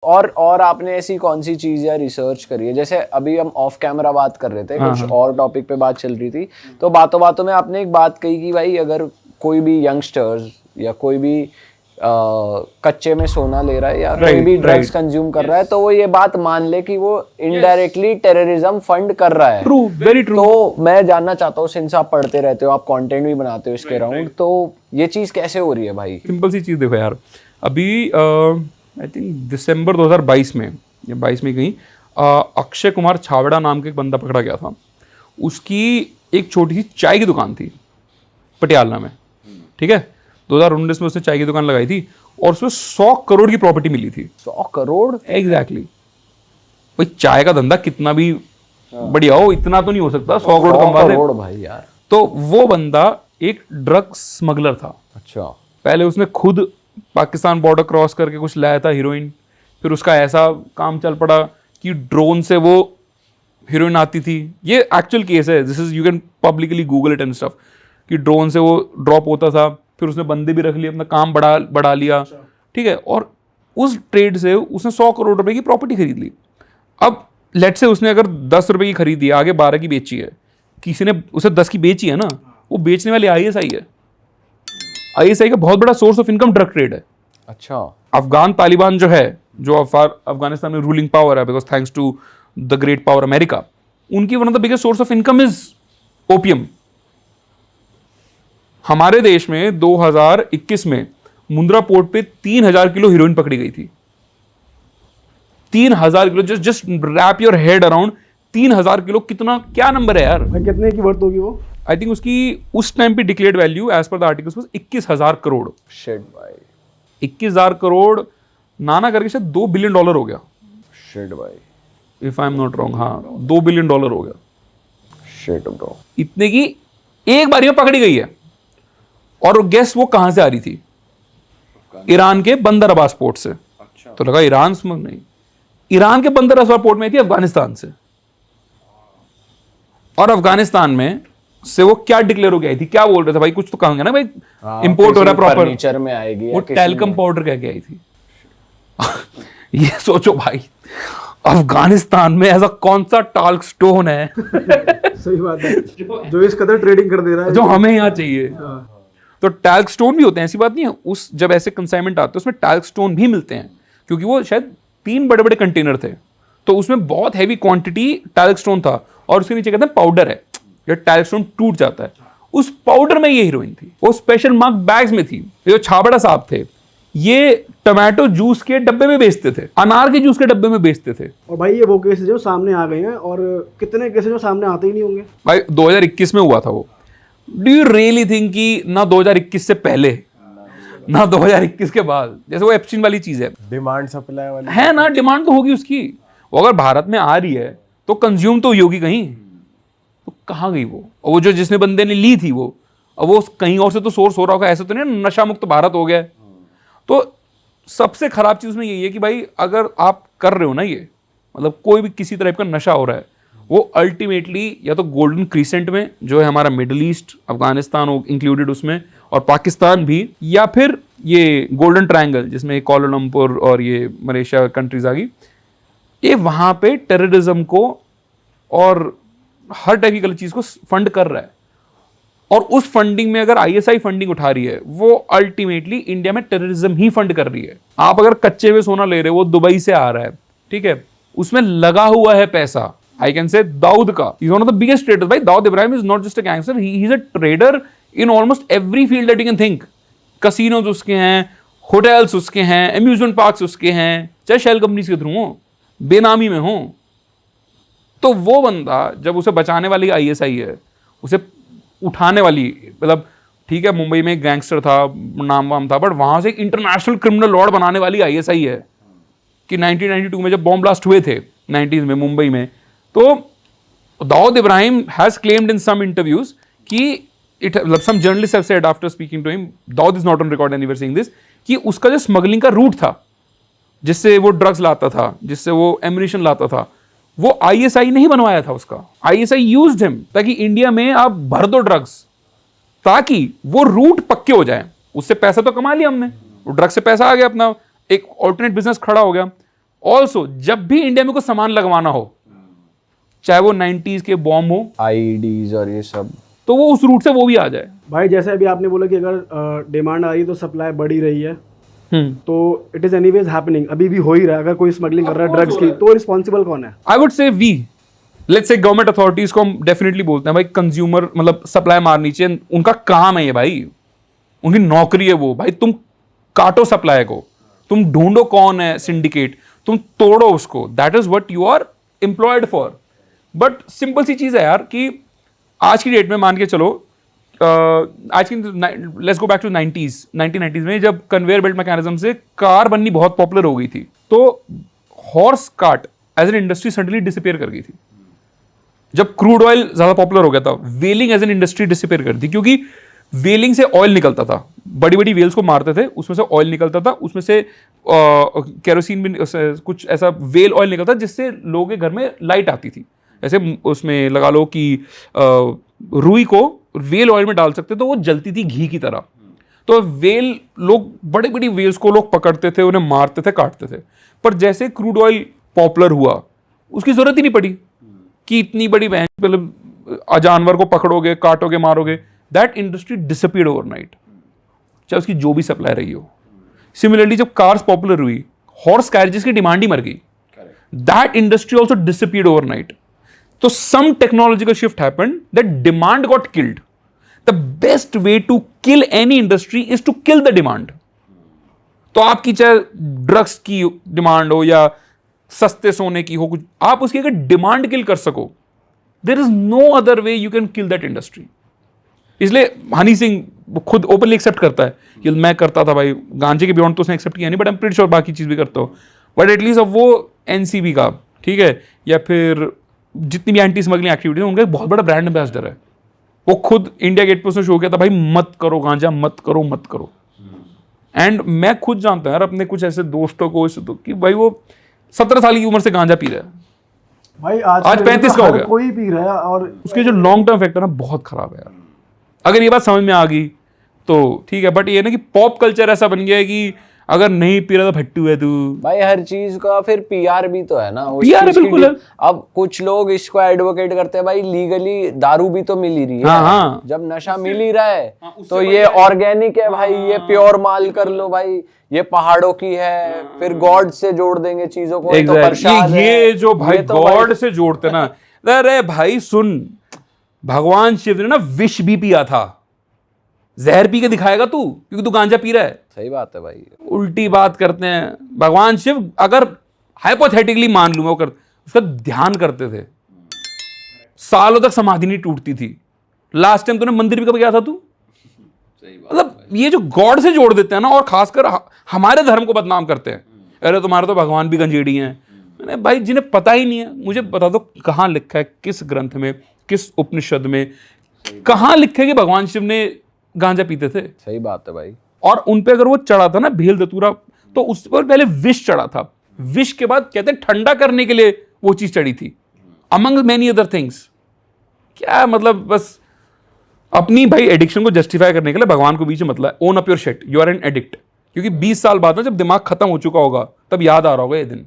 और आपने ऐसी कौन सी चीज या रिसर्च करी है? जैसे अभी हम ऑफ कैमरा बात कर रहे थे, कुछ और टॉपिक पे बात चल रही थी, तो बातों बातों में आपने एक बात कही कि भाई अगर कोई भी यंगस्टर्स या कोई भी कच्चे में सोना ले रहा है या कोई भी ड्रग्स कंज्यूम कर रहा है, तो वो ये बात मान ले कि वो इनडायरेक्टली टेररिज्म फंड कर रहा है। True, very true. तो मैं जानना चाहता हूँ, सिंस आप पढ़ते रहते हो, आप कंटेंट भी बनाते हो इसके अराउंड, तो ये चीज कैसे हो रही है भाई? सिंपल सी चीज देखो यार, अभी आई थिंक दिसंबर 2022 में या 22 में कहीं अक्षय कुमार छाबड़ा नाम का एक बंदा पकड़ा गया था। उसकी एक छोटी सी चाय की दुकान थी पटियाला में, ठीक है। 2019 में उसने चाय की दुकान लगाई थी और उसमें 100 करोड़ की प्रॉपर्टी मिली थी। 100 करोड़? एग्जैक्टली। भाई चाय का धंधा कितना भी बढ़िया हो, इतना तो नहीं हो सकता 100 करोड़ कमा दे भाई यार। तो वो बंदा एक ड्रग स्मगलर था। अच्छा। पहले उसने खुद पाकिस्तान बॉर्डर क्रॉस करके कुछ लाया था हीरोइन, फिर उसका ऐसा काम चल पड़ा कि ड्रोन से वो हीरोइन आती थी। ये एक्चुअल केस है, this is, you can publicly Google it and stuff, कि ड्रोन से वो ड्रॉप होता था, फिर उसने बंदे भी रख लिए, अपना काम बढ़ा लिया, ठीक है। और उस ट्रेड से उसने 100 करोड़ रुपए की प्रॉपर्टी खरीद ली। अब लेट से उसने अगर 10 रुपए की खरीदी है, आगे 12 की बेची है, किसी ने उसे 10 की बेची है ना, वो बेचने वाली आईएसआई है। आईएसआई का बहुत बड़ा source of income drug trade है। अच्छा। अफगान तालिबान जो है, जो अफगानिस्तान में रूलिंग पावर है, because thanks to the great power America, उनकी one of the biggest source of income is opium. हमारे देश में 2021 में मुंद्रा पोर्ट पे 3000 किलो हीरोइन पकड़ी गई थी। 3000 kilo, just wrap your head around 3000 kilo, कितना, क्या नंबर है यार? कितने की वर्थ होगी वो? आई थिंक उसकी उस टाइम पे declared value as per the articles was 21,000 crore. Shit भाई। 21,000 करोड़ नाना करके शायद $2 बिलियन हो गया। शिट भाई। If I am not wrong, हाँ $2 बिलियन हो गया। Shit bro. इतने की एक बारी में पकड़ी गई है। और गेस वो कहां से आ रही थी? ईरान के बंदर अब्बास पोर्ट से। अच्छा। तो लगा ईरान से, नहीं, ईरान के बंदर अब्बास पोर्ट में थी, अफगानिस्तान से। और अफगानिस्तान में से वो क्या डिक्लेयर हो गई थी, क्या बोल रहे थे भाई, कुछ तो कहेंगे ना भाई, इंपोर्ट हो रहा है प्रॉपर, फर्नीचर में आएगी, वो टेलकम पाउडर कह के आई थी। ये सोचो भाई, अफगानिस्तान में ऐसा कौन सा टाल्क स्टोन है सही बात है, जो इस कदर ट्रेडिंग कर दे रहा है, जो हमें यहाँ चाहिए। तो टैल्क स्टोन भी होते हैं, ऐसी बात नहीं है। उस जब ऐसे कंसाइनमेंट आते हैं उसमें टैल्क स्टोन भी मिलते हैं, क्योंकि वो शायद 3 बड़े बड़े कंटेनर थे, तो उसमें बहुत हैवी क्वांटिटी टैल्क स्टोन था। और उसके नीचे कहते हैं पाउडर है, जब टैल्क स्टोन टूट जाता है, उस पाउडर में ये हीरोइन थी। वो स्पेशल मार्क बैग्स में थी। जो छाबड़ा साहब थे, ये टमाटो जूस के डब्बे में बेचते थे, अनार के जूस के डब्बे में बेचते थे। और भाई ये वो केसेस जो सामने आ गए हैं, और कितने केसेस जो सामने आते ही नहीं होंगे भाई। 2021 में हुआ था वो। डू यू रियली थिंक कि ना 2021 से पहले ना 2021 के बाद, जैसे वो एप्स्टीन वाली चीज है, डिमांड सप्लाई वाली है ना, डिमांड तो होगी उसकी। वो अगर भारत में आ रही है तो कंज्यूम तो होगी कहीं, तो कहाँ गई वो? और वो जो जिसने बंदे ने ली थी वो, अब वो कहीं और से तो सोर्स हो रहा होगा, ऐसा तो नहीं नशा मुक्त भारत हो गया है। तो सबसे खराब चीज में यही है कि भाई अगर आप कर रहे हो ना, ये मतलब कोई भी किसी तरह का नशा हो रहा है, वो अल्टीमेटली या तो गोल्डन क्रीसेंट में, जो है हमारा मिडिल ईस्ट, अफगानिस्तान इंक्लूडेड उसमें, और पाकिस्तान भी, या फिर ये गोल्डन ट्रायंगल जिसमें कोलालमपुर और ये मलेशिया कंट्रीज आ गई, ये वहाँ पे टेररिज्म को और हर टाइप की गलत चीज़ को फंड कर रहा है। और उस फंडिंग में अगर आईएसआई फंडिंग उठा रही है, वो अल्टीमेटली इंडिया में टेररिज्म ही फंड कर रही है। आप अगर कच्चे में सोना ले रहे हो, वो दुबई से आ रहा है, ठीक है, उसमें लगा हुआ है पैसा। I can say दाऊद का, he's one of the biggest traders. भाई Dawood Ibrahim is not just a gangster, he's a trader in almost every field that you can think. Casinos उसके हैं, hotels उसके हैं, amusement parks उसके हैं, चाहे शेल कंपनीज के थ्रू हो, बेनामी में हो। तो वो बंदा जब उसे बचाने वाली आईएसआई है, उसे उठाने वाली, मतलब ठीक है मुंबई में एक गैंगस्टर था, नाम वाम था, बट वहां से एक इंटरनेशनल क्रिमिनल लॉर्ड बनाने वाली आईएसआई है। कि 1992 में जब बॉम्ब ब्लास्ट हुए थे 90s में मुंबई में, तो Dawood Ibrahim has claimed in some interviews कि it, some journalist have said after speaking to him, Dawood is not on record anywhere saying this, कि उसका जो स्मगलिंग का रूट था, जिससे वो ड्रग्स लाता था, जिससे वो एम्यूनिशन लाता था, वो आईएसआई नहीं बनवाया था उसका। आईएसआई यूज्ड हिम ताकि इंडिया में आप भर दो ड्रग्स, ताकि वो रूट पक्के हो जाए। उससे पैसा तो कमा लिया हमने, वो ड्रग्स से पैसा आ गया, अपना एक ऑल्टरनेट बिजनेस खड़ा हो गया। ऑल्सो जब भी इंडिया में कोई सामान लगवाना हो, चाहे वो 90s के बॉम्ब हो, आईडीज और ये सब, तो वो उस रूट से वो भी आ जाए। भाई जैसे अभी आपने बोला कि अगर डिमांड आ रही है तो सप्लाई बढ़ ही रही है, तो इट इज एनीवेज हैपनिंग, अभी भी हो ही रहा है। अगर कोई स्मगलिंग कर रहा है ड्रग्स की, तो रिस्पॉन्सिबल कौन है? I would say we, let's say government authorities को हम डेफिनेटली बोलते हैं भाई, कंज्यूमर मतलब सप्लाई मारनी चाहिए, उनका काम है ये भाई, उनकी नौकरी है वो। भाई तुम काटो सप्लाई को, तुम ढूंढो कौन है सिंडिकेट, तुम तोड़ो उसको, that is what you are employed for. But simple सी चीज है यार कि आज की डेट में मान के चलो, आज की let's go back to 1990s में, जब कन्वेयर बेल्ट मैकेनिज्म से कार बननी बहुत पॉपुलर हो गई थी, तो horse cart as an industry suddenly disappear कर गई थी। जब क्रूड ऑयल ज्यादा पॉपुलर हो गया था, वेलिंग एज एन इंडस्ट्री डिसअपियर कर दी, क्योंकि वेलिंग से ऑयल निकलता था, बड़ी बड़ी वेल्स को मारते थे, उसमें से ऑयल निकलता था, उसमें से केरोसिन भी, कुछ ऐसा वेल ऑयल निकलता था जिससे लोगों के घर में लाइट आती थी। ऐसे उसमें लगा लो कि रुई को वेल ऑयल में डाल सकते तो वो जलती थी घी की तरह। तो वेल, लोग बड़ी बड़ी वेल्स को लोग पकड़ते थे, उन्हें मारते थे, काटते थे। पर जैसे क्रूड ऑयल पॉपुलर हुआ, उसकी जरूरत ही नहीं पड़ी कि इतनी बड़ी मतलब जानवर को पकड़ोगे, काटोगे, मारोगे। दैट इंडस्ट्री डिसअपीयर्ड ओवरनाइट, चाहे उसकी जो भी सप्लाई रही हो। सिमिलरली जब कार्स पॉपुलर हुई, हॉर्स कैरेजेस की डिमांड ही मर गई, that industry also disappeared overnight. So some technological shift happened, that demand got killed. The best way to kill any industry is to kill the demand. तो आपकी चाहे drugs की demand हो या सस्ते सोने की हो, कुछ आप उसकी अगर डिमांड किल कर सको, there is no other way you can kill that industry. इसलिए हनी सिंह खुद ओपनली एक्सेप्ट करता है कि मैं करता था भाई, गांजे के बियॉन्ड तो उसने एक्सेप्ट किया नहीं, but I am pretty sure बाकी चीज भी करता हो। बट एटलीस्ट अब वो एनसीबी का, ठीक है, या फिर जितनी भी एंटी स्मगलिंग एक्टिविटी है, उनका एक बहुत बड़ा ब्रांड एम्बेसडर है। वो खुद इंडिया गेट पे उसने शो किया था, भाई मत करो गांजा, मत करो, मत करो। एंड मैं खुद जानता हूं यार अपने कुछ ऐसे दोस्तों को तो, कि भाई वो 17 साल की उम्र से गांजा पी रहा है भाई, आज 35 का हो गया, कोई पी रहा है, और उसके जो लॉन्ग टर्म इफेक्ट है ना, बहुत खराब है यार। अगर ये बात समझ में आ गई तो ठीक है, बट ये ना कि पॉप कल्चर ऐसा बन गया है कि अगर नहीं पी रहा तो भट्टू है तू। भाई हर चीज का फिर पीआर भी तो है ना, पीआर है बिल्कुल है। अब कुछ लोग इसको एडवोकेट करते हैं, भाई लीगली दारू भी तो मिल ही रही है। हाँ। जब नशा मिल ही रहा है तो ये ऑर्गेनिक है भाई, ये प्योर माल कर लो भाई, ये पहाड़ों की है, फिर गॉड से जोड़ देंगे चीजों को। तो प्रसाद ये जो भाई गॉड से जोड़ते ना, अरे भाई सुन, भगवान शिव ने ना विष भी पिया था, जहर पी के दिखाएगा तू, क्योंकि तू गांजा पी रहा है। सही बात है भाई, उल्टी बात करते हैं। भगवान शिव, अगर हाइपोथेटिकली मान लूं मैं, वो कर उसका ध्यान करते थे, सालों तक समाधि नहीं टूटती थी। लास्ट टाइम तूने मंदिर भी कब गया था तू? मतलब ये जो गॉड से जोड़ देते हैं ना, और खासकर हमारे धर्म को बदनाम करते हैं, अरे तुम्हारे तो भगवान भी गंजेड़ी हैं। मैंने भाई जिन्हें पता ही नहीं है, मुझे बता दो कहाँ लिखा है, किस ग्रंथ में, किस उपनिषद में कहाँ लिखा है कि भगवान शिव ने गांजा पीते थे? सही बात है भाई। और उन पे अगर वो चढ़ा था ना भेल धतूरा, तो उस पर पहले विष चढ़ा था, विष के बाद कहते हैं ठंडा करने के लिए वो चीज चढ़ी थी, अमंग मेनी अदर थिंग्स। क्या मतलब, बस अपनी भाई एडिक्शन को जस्टिफाई करने के लिए भगवान को बीच में मतलब own up your shit, you are an addict. क्योंकि 20 साल बाद में जब दिमाग खत्म हो चुका होगा, तब याद आ रहा होगा ये दिन।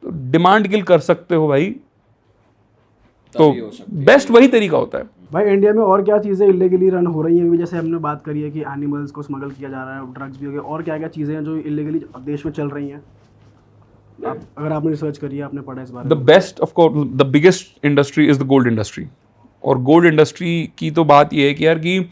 तो डिमांड किल कर सकते हो भाई, तो बेस्ट वही तरीका होता है। भाई इंडिया में और क्या चीज़ें इलीगली रन हो रही हैं अभी? जैसे हमने बात करी है कि एनिमल्स को स्मगल किया जा रहा है, ड्रग्स भी हो गए, और क्या क्या चीज़ें हैं जो इलीगली देश में चल रही हैं? अगर आपने रिसर्च करी है, आपने पढ़ा इस बारे में। The best of course, the biggest industry is the gold industry. और गोल्ड इंडस्ट्री की तो बात ये है कि यार कि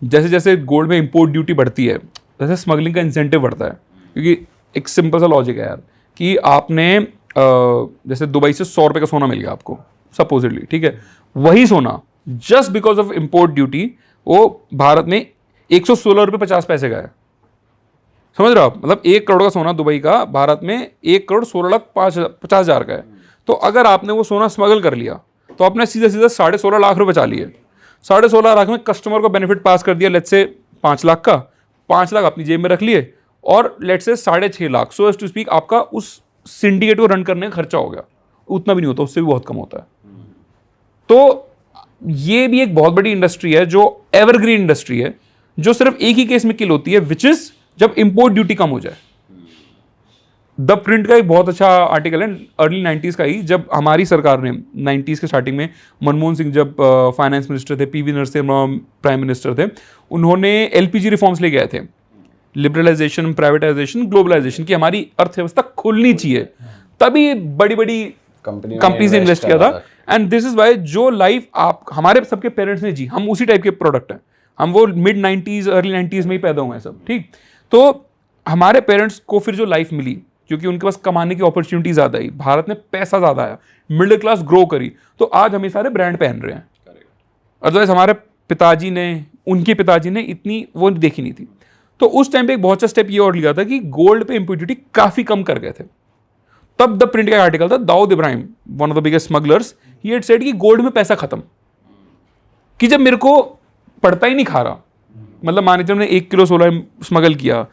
जैसे जैसे गोल्ड में इंपोर्ट ड्यूटी बढ़ती है, वैसे स्मगलिंग का इंसेंटिव बढ़ता है। क्योंकि एक सिंपल सा लॉजिक है यार कि आपने जैसे दुबई से 100 रुपये का सोना मिल गया आपको सपोजिटली, ठीक है, वही सोना just because of import duty वो भारत में 116 रुपये 50 पैसे का है। समझ रहे हो आप? मतलब 1 करोड़ का सोना दुबई का भारत में 1 करोड़ 16,50,000 का है। तो अगर आपने वो सोना स्मगल कर लिया तो आपने सीधा सीधा 16.5 लाख रुपए बचा लिए। 16.5 लाख में कस्टमर को बेनिफिट पास कर दिया, लेट्स से 5 लाख का, 5 लाख अपनी जेब में रख लिए, और let's say 6.5 lakh, so as to speak, आपका उस सिंडिकेट को रन करने का खर्चा हो गया। उतना भी नहीं होता, उससे भी बहुत कम होता है। तो ये भी एक बहुत बड़ी इंडस्ट्री है जो एवरग्रीन इंडस्ट्री है, जो सिर्फ एक ही केस में किल होती है, विच इज जब इंपोर्ट ड्यूटी कम हो जाए। द प्रिंट का एक बहुत अच्छा आर्टिकल है अर्ली 90s का ही, जब हमारी सरकार ने 90s के स्टार्टिंग में, मनमोहन सिंह जब फाइनेंस मिनिस्टर थे, पीवी नरसिम्हा प्राइम मिनिस्टर थे, उन्होंने एलपीजी रिफॉर्म्स लेके आए थे, लिबरलाइजेशन, प्राइवेटाइजेशन, ग्लोबलाइजेशन, की हमारी अर्थव्यवस्था खुलनी चाहिए, तभी बड़ी बड़ी कंपनीज ने इन्वेस्ट किया था। एंड दिस इज वाई जो लाइफ आप हमारे सबके पेरेंट्स ने जी, हम उसी टाइप के प्रोडक्ट हैं, हम वो मिड 90s अर्ली 90s में ही पैदा हुए हैं सब, ठीक। तो हमारे पेरेंट्स को फिर जो लाइफ मिली, क्योंकि उनके पास कमाने की अपॉर्चुनिटी ज़्यादा आई, भारत में पैसा ज़्यादा आया, मिडिल क्लास ग्रो करी, तो आज हम ये सारे ब्रांड पहन रहे हैं। अदरवाइज हमारे पिताजी ने, उनके पिताजी ने इतनी वो देखी नहीं थी। तो उस टाइम पे एक बहुत अच्छा स्टेप ये और लिया था कि गोल्ड पे इम्प्यूरिटी काफ़ी कम कर गए थे। तब द प्रिंट का आर्टिकल था, Dawood Ibrahim, one of the biggest smugglers, he had said कि गोल्ड में पैसा खत्म, कि जब मेरे को पड़ता ही नहीं खा रहा, मतलब मान लीजिए हमने 1 किलो 16 स्मगल किया,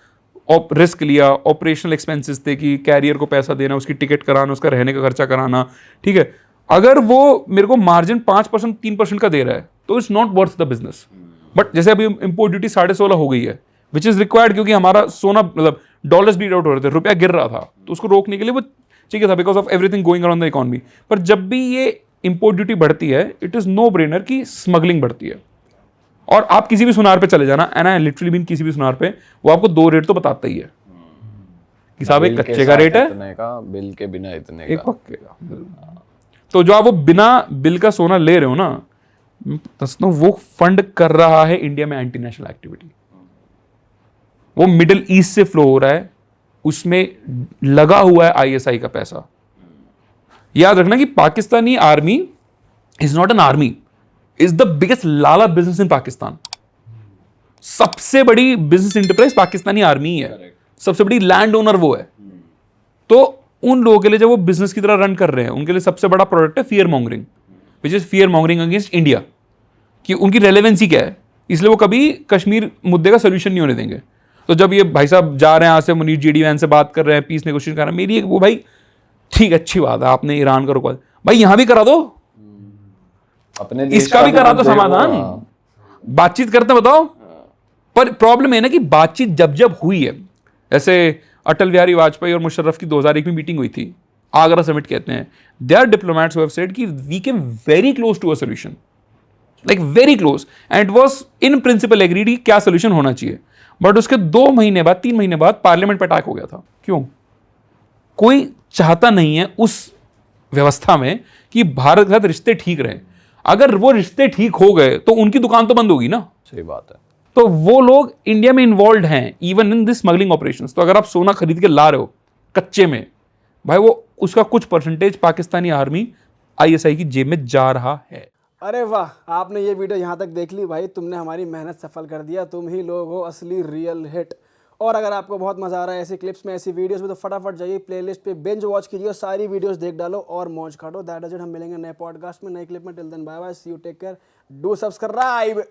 रिस्क लिया, ऑपरेशनल एक्सपेंसेस थे कि कैरियर को पैसा देना, उसकी टिकट कराना, उसका रहने का खर्चा कराना, ठीक है, अगर वो मेरे को मार्जिन 5% 3% का दे रहा है तो it's not worth the business. But जैसे अभी इम्पोर्ट ड्यूटी 16.5 हो गई है, विच इज रिक्वायर्ड, क्योंकि हमारा सोना, मतलब डॉलर्स बीट आउट हो रहे थे, रुपया गिर रहा था, तो उसको रोकने के लिए वो ठीक है था, because of everything going around the economy. पर जब भी ये इम्पोर्ट ड्यूटी बढ़ती है, इट इज नो ब्रेनर कि स्मगलिंग बढ़ती है। और आप किसी भी सुनार पे चले जाना, एंड आई लिटरली बीन किसी भी सुनार पे, वो आपको 2 रेट तो बताता ही है कि साहब एक कच्चे का रेट है, इतने का, बिल के बिना इतने एक का। पक्के का। तो जो आप वो बिना बिल का सोना ले रहे हो ना, दोस्तों वो फंड कर रहा है इंडिया में एंटी नेशनल एक्टिविटी, वो मिडिल ईस्ट से फ्लो हो रहा है, उसमें लगा हुआ है आईएसआई का पैसा। याद रखना कि Pakistani army is not an army, is the biggest Lala business in Pakistan. सबसे बड़ी बिजनेस इंटरप्राइज पाकिस्तानी आर्मी है, सबसे बड़ी लैंड ओनर वो है। तो उन लोगों के लिए जब वो बिजनेस की तरह रन कर रहे हैं, उनके लिए सबसे बड़ा प्रोडक्ट है fear mongering, which is fear mongering against India, कि उनकी रेलेवेंसी क्या है, इसलिए वो कभी कश्मीर मुद्दे का सोल्यूशन नहीं होने देंगे। तो जब ये भाई साहब जा रहे हैं यहाँ से, मुनीर जेडी वैन से बात कर रहे हैं, पीस नेगोशिएशन कर रहे हैं, मेरी एक वो भाई ठीक अच्छी बात है, आपने ईरान का रुकवा, भाई यहाँ भी करा दो, अपने देश इसका भी करा दो देखो, समाधान, हाँ। बातचीत करते बताओ। पर प्रॉब्लम है ना कि बातचीत जब जब हुई है, जैसे अटल बिहारी वाजपेयी और मुशर्रफ की 2001 में मीटिंग हुई थी, आगरा समिट कहते हैं, they are diplomats who have said कि we came very close to a solution, like very close, and it was in principle agreed कि क्या सॉल्यूशन होना चाहिए। बट उसके 2 महीने बाद, 3 महीने बाद पार्लियामेंट पर अटैक हो गया था। क्यों? कोई चाहता नहीं है उस व्यवस्था में कि भारत के साथ रिश्ते ठीक रहे। अगर वो रिश्ते ठीक हो गए तो उनकी दुकान तो बंद होगी ना। सही बात है। तो वो लोग इंडिया में इन्वॉल्व हैं even in this smuggling operations. तो अगर आप सोना खरीद के ला रहे हो कच्चे में, भाई वो उसका कुछ परसेंटेज पाकिस्तानी आर्मी आईएसआई की जेब में जा रहा है। अरे वाह, आपने ये वीडियो यहाँ तक देख ली भाई, तुमने हमारी मेहनत सफल कर दिया, तुम ही लोग हो असली रियल हिट। और अगर आपको बहुत मजा आ रहा है ऐसी क्लिप्स में, ऐसी वीडियोस में, तो फटाफट जाइए प्लेलिस्ट पे बिंज वॉच कीजिए और सारी वीडियोस देख डालो और मौज काटो। That is it. हम मिलेंगे नए पॉडकास्ट में, नए क्लिप में। Till then bye bye, see you, take care, do subscribe.